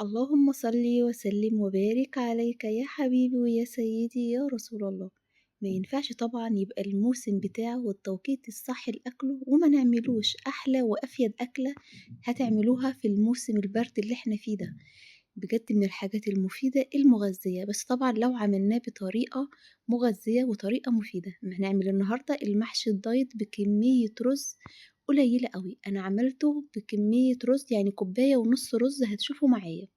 اللهم صل وسلم وبارك عليك يا حبيبي ويا سيدي يا رسول الله. ما ينفعش طبعا يبقى الموسم بتاعه والتوقيت الصح لأكله وما نعملوش أحلى وأفيد أكلة هتعملوها في الموسم البرد اللي احنا فيه ده. بجد من الحاجات المفيدة المغذية، بس طبعا لو عملناه بطريقة مغذية وطريقة مفيدة. هنعمل النهاردة المحشي الدايت بكمية رز قليلة قوي. أنا عملته بكمية رز يعني كوباية ونص رز، هتشوفوا معايا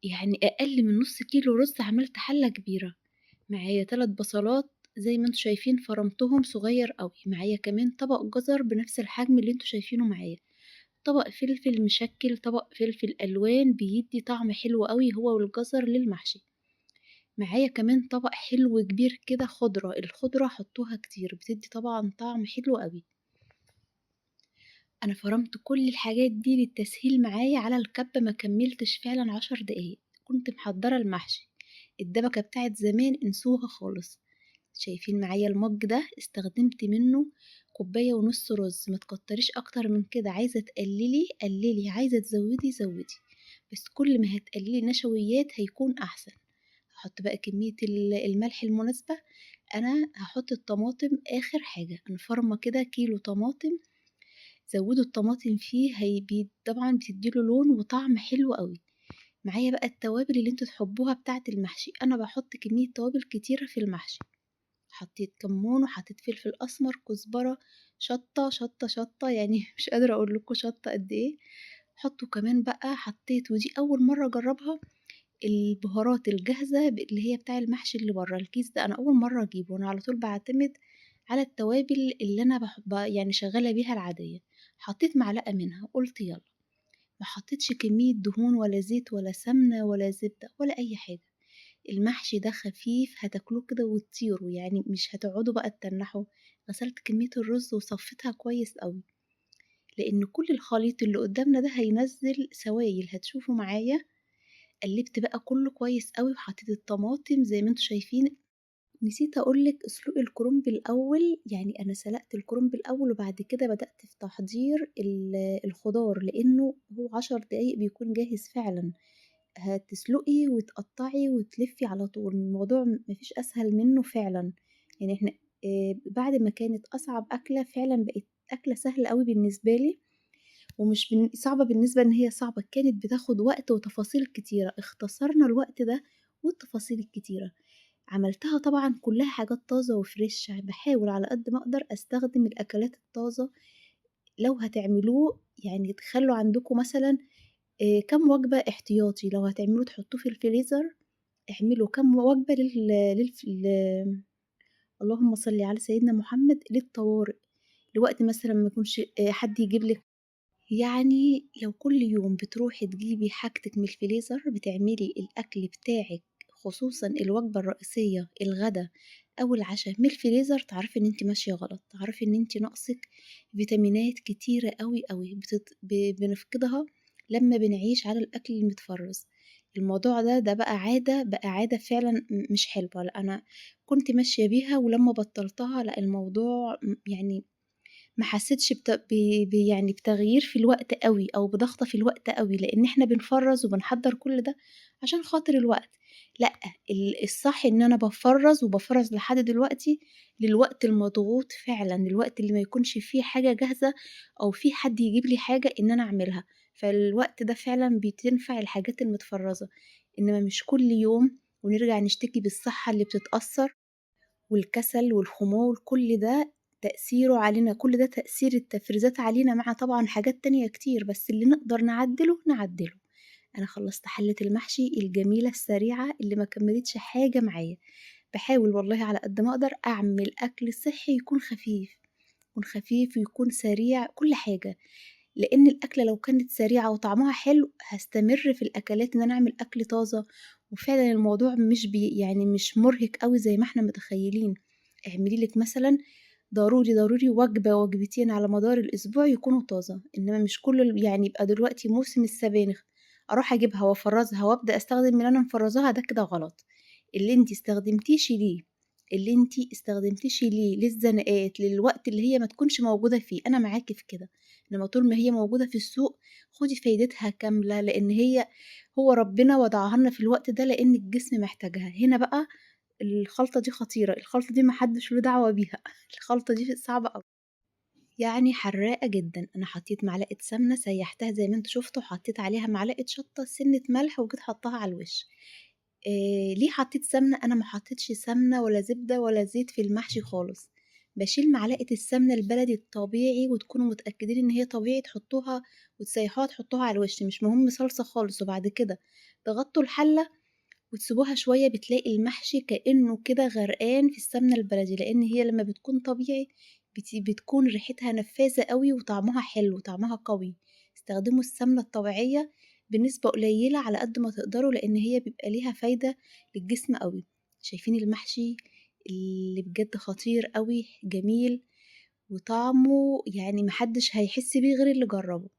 يعني أقل من نص كيلو رز. عملت حلة كبيرة، معايا 3 بصلات زي ما انتوا شايفين فرمتهم صغير قوي، معايا كمان طبق جزر بنفس الحجم اللي انتوا شايفينه معايا، طبق فلفل مشكل، طبق فلفل ألوان بيدي طعم حلو قوي هو والجزر للمحشي، معايا كمان طبق حلو كبير كده خضرة. الخضرة حطوها كتير بتدي طبعا طعم حلو قوي. أنا فرمت كل الحاجات دي للتسهيل معايا على الكبة، ما كملتش فعلا 10 دقايق كنت محضرة المحشي. الدبكة بتاعت زمان انسوها خالص. شايفين معايا المج ده استخدمت منه كوباية ونص رز، ما تكتريش اكتر من كده، عايزة تقللي قللي، عايزة تزودي زودي، بس كل ما هتقللي نشويات هيكون احسن. هحط بقى كمية الملح المناسبة. انا هحط الطماطم اخر حاجة، انا فرمة كده كيلو طماطم، زودوا الطماطم فيه طبعا بتديله لون وطعم حلو قوي. معايا بقى التوابل اللي انتوا تحبوها بتاعة المحشي، انا بحط كمية توابل كتيرة في المحشي. حطيت كمون وحطيت فلفل اسمر كزبرة شطة شطة شطة يعني مش قادرة اقول لكم شطة قد ايه. حطوا كمان بقى، حطيت ودي اول مرة اجربها، البهارات الجاهزة اللي هي بتاع المحشي اللي بره الكيس ده، انا اول مرة اجيبه. انا على طول بعتمد على التوابل اللي انا يعني شغالة بيها العادية. حطيت معلقة منها قلت يلا، ما حطيتش كمية دهون ولا زيت ولا سمنة ولا زبدة ولا اي حاجة. المحشي ده خفيف هتاكلوه كده وتطيروا، يعني مش هتقعدوا بقى تتنحوا. غسلت كمية الرز وصفيتها كويس قوي، لان كل الخليط اللي قدامنا ده هينزل سوائل هتشوفوا معايا. قلبت بقى كله كويس قوي وحطيت الطماطم زي ما انتوا شايفين. نسيت اقولك اسلق الكرنب الاول، يعني انا سلقت الكرنب الاول وبعد كده بدأت في تحضير الخضار، لانه هو 10 دقايق بيكون جاهز فعلا. هتسلقي وتقطعي وتلفي على طول، الموضوع مفيش اسهل منه فعلا. يعني احنا بعد ما كانت اصعب اكلة فعلا بقت اكلة سهلة قوي بالنسبة لي، ومش صعبة بالنسبة ان هي صعبة، كانت بتاخد وقت وتفاصيل كتيرة، اختصرنا الوقت ده والتفاصيل الكتيرة. عملتها طبعا كلها حاجات طازة وفريش، بحاول على قد ما اقدر استخدم الاكلات الطازة. لو هتعملوه يعني تخلوا عندكم مثلا كام وجبة احتياطي، لو هتعملوا تحطوه في الفريزر، اعملوا كام وجبة اللهم صل على سيدنا محمد للطوارئ، لوقت مثلا ما يكونش حد يجيب لك. يعني لو كل يوم بتروحي تجيبي حاجتك من الفريزر، بتعملي الأكل بتاعك خصوصا الوجبة الرئيسية الغدا أو العشاء من الفريزر، تعرفي إن انت ماشية غلط، تعرفي إن انت ناقصك فيتامينات كتيرة قوي قوي بنفقدها لما بنعيش على الأكل المتفرز. الموضوع ده بقى عادة، بقى عادة فعلا مش حلوة. لا أنا كنت ماشية بيها، ولما بطلتها لا الموضوع يعني ما حسيتش يعني بتغيير في الوقت قوي او بضغطة في الوقت قوي، لان احنا بنفرز وبنحضر كل ده عشان خاطر الوقت. لا، الصح ان انا بفرز لحد دلوقتي للوقت المضغوط فعلا، الوقت اللي ما يكونش فيه حاجة جاهزة او في حد يجيب لي حاجة ان انا اعملها، فالوقت ده فعلا بتنفع الحاجات المتفرزة، انما مش كل يوم ونرجع نشتكي بالصحة اللي بتتأثر والكسل والخمول. كل ده تأثيره علينا، كل ده تأثير التفريزات علينا، مع طبعا حاجات تانية كتير، بس اللي نقدر نعدله نعدله. أنا خلصت حلة المحشي الجميلة السريعة اللي ما كملتش حاجة معايا. بحاول والله على قد ما أقدر أعمل أكل صحي يكون خفيف، يكون خفيف ويكون سريع كل حاجة، لأن الأكلة لو كانت سريعة وطعمها حلو هستمر في الأكلات إن أنا أعمل أكل طازة. وفعلا الموضوع مش يعني مش مرهق قوي زي ما احنا متخيلين. اعملي لك مثلا ضروري ضروري وجبة وجبتين على مدار الأسبوع يكونوا طازة، إنما مش كل يعني يبقى دلوقتي موسم السبانخ أروح أجيبها وأفرزها وأبدأ أستخدم من اللي أنا مفرزاها، ده كده غلط. اللي انتي استخدمتيه شيليه، اللي أنتِ استخدمتيش ليه، للزنقات، للوقت اللي هي ما تكونش موجودة فيه، أنا معاكِ في كده، إنما طول ما هي موجودة في السوق خُدي فايدتها كاملة، لإن هو ربنا وضعها لنا في الوقت ده لإن الجسم محتاجها. هنا بقى الخلطة دي خطيرة، الخلطة دي ما حدش له دعوة بيها، الخلطة دي صعبة أوي. يعني حراقة جدًا، أنا حطيت معلقة سمنة سيّحتها زي ما أنتم شُفتوا، وحطيت عليها معلقة شطة، سِنّة ملح، وجيت حاطاها على الوش. ليه حطيت سمنة؟ أنا ما حطيتش سمنة ولا زبدة ولا زيت في المحشي خالص، باشيل معلقة السمنة البلدي الطبيعي وتكونوا متأكدين إن هي طبيعي تحطوها وتسيّحوها تحطوها على الوش، مش مهم صلصة خالص، وبعد كده تغطّوا الحلة وتسيبوها شوية بتلاقي المحشي كإنه كده غرقان في السمنة البلدي، لإن هي لمّا بتكون طبيعي بتكون ريحتها نفاذة أوي وطعمها حلو، طعمها قوي. استخدموا السمنة الطبيعية بنسبة قليلة على قد ما تقدروا، لإن هي بيبقى ليها فايدة للجسم أوي. شايفين المحشي اللي بجد خطير أوي، جميل وطعمه يعني ما حدش هيحس بيه غير اللي جربه.